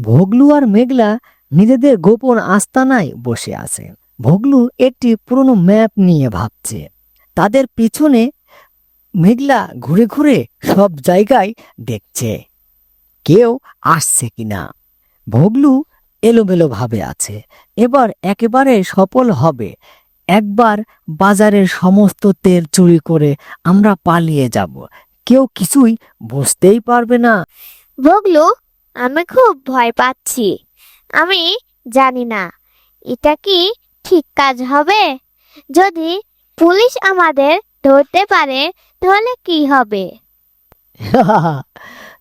ভোগলু আর মেঘলা নিজেদের গোপন আস্তানায় বসে আছে। ভোগলু একটি পুরনো ম্যাপ নিয়ে ভাবছে। তাদের পিছনে মেঘলা ঘুরে ঘুরে সব জায়গায় দেখছে কেউ আসছে কিনা। ভোগলু এলোমেলো ভাবে আছে, এবার একেবারে সফল হবে। একবার বাজারের সমস্ত তেল চুরি করে আমরা পালিয়ে যাব, কেউ কিছুই বুঝতেই পারবে না। ভোগলু, আমি খুব ভয় পাচ্ছি। আমি জানি না এটা কি ঠিক কাজ হবে। যদি পুলিশ আমাদের ধরতে পারে তাহলে কি হবে?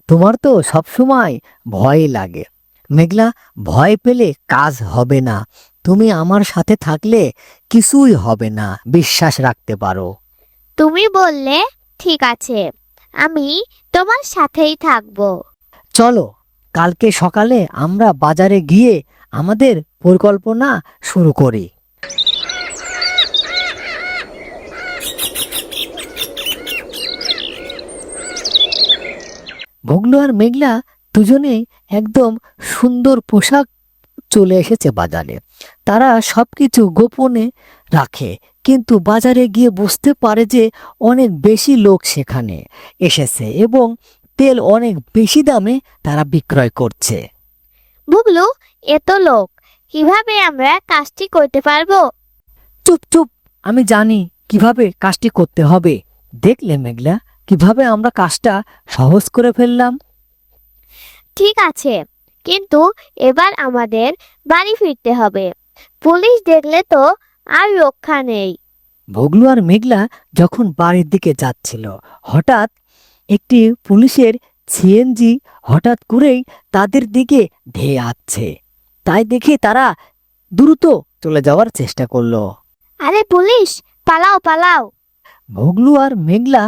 তোমার তো সবসময় ভয় লাগে। মেঘলা, ভয় পেলে কাজ হবে না। তুমি আমার সাথে থাকলে কিছুই হবে না, বিশ্বাস রাখতে পারো। তুমি বললে ঠিক আছে, আমি তোমার সাথেই থাকবো। চলো, কালকে সকালে আমরা বাজারে গিয়ে আমাদের পরিকল্পনা শুরু করি। ভোগলু আর মেঘলা দুজনেই একদম সুন্দর পোশাক চলে এসেছে বাজারে। তারা সবকিছু গোপনে রাখে, কিন্তু বাজারে গিয়ে বুঝতে পারে যে অনেক বেশি লোক সেখানে এসেছে এবং তেল অনেক বেশি দামে তারা বিক্রয় করছে। ভোগলু, এত লোক, কিভাবে আমরা কাজটি করতে পারবো? চুপ চুপ, আমি জানি কিভাবে কাজটি করতে হবে। দেখলে মেঘলা, কিভাবে আমরা কাজটা সহজ করে ফেললাম। ঠিক আছে, কিন্তু এবার আমাদের বাড়ি ফিরতে হবে। পুলিশ দেখলে তো আর রক্ষা নেই। ভোগলু আর মেঘলা যখন বাড়ির দিকে যাচ্ছিল, হঠাৎ একটি পুলিশের সিএনজি হঠাৎ করেই তাদের দিকে ধেয়ে আসছে। তাই দেখে তারা দ্রুত চলে যাওয়ার চেষ্টা করলো। আরে পুলিশ, পালাও পালাও! ভোগলু আর মেঘলা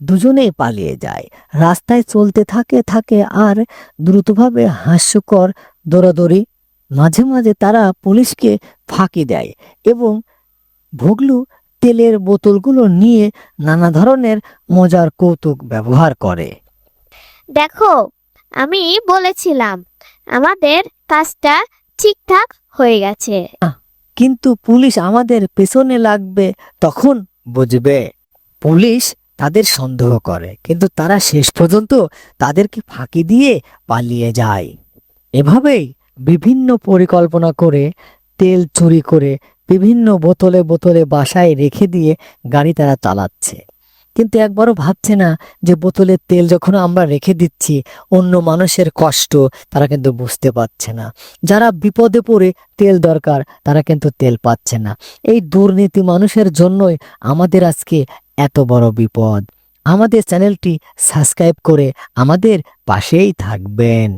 দুজনেই পালিয়ে যায়। রাস্তায় চলতে থাকে আর দ্রুতভাবে হাস্যকর দৌড়াদৌড়ি। মাঝে মাঝে তারা পুলিশকে ফাঁকি দেয় এবং ভোগলু তেলের বোতলগুলো নিয়ে নানা ধরনের মজার কৌতুক ব্যবহার করে। দেখো, আমি বলেছিলাম আমাদের কাজটা ঠিকঠাক হয়ে গেছে। কিন্তু পুলিশ আমাদের পেছনে লাগবে, তখন বুঝবে। পুলিশ তাদের সন্দেহ করে, কিন্তু তারা শেষ পর্যন্ত তাদেরকে ফাঁকি দিয়ে পালিয়ে যায়। এভাবেই বিভিন্ন পরিকল্পনা করে তেল চুরি করে বিভিন্ন বোতলে বোতলে বাসায় রেখে দিয়ে গাড়ি তারা চালাচ্ছে। কিন্তু একবারও ভাবছে না যে বোতলের তেল যখন আমরা রেখে দিচ্ছি, অন্য মানুষের কষ্ট তারা কিন্তু বুঝতে পারছে না। যারা বিপদে পড়ে তেল দরকার, তারা কিন্তু তেল পাচ্ছে না। এই দুর্নীতি মানুষের জন্যই আমাদের আজকে এত বড় বিপদ। আমাদের চ্যানেলটি সাবস্ক্রাইব করে আমাদের পাশেই থাকবেন।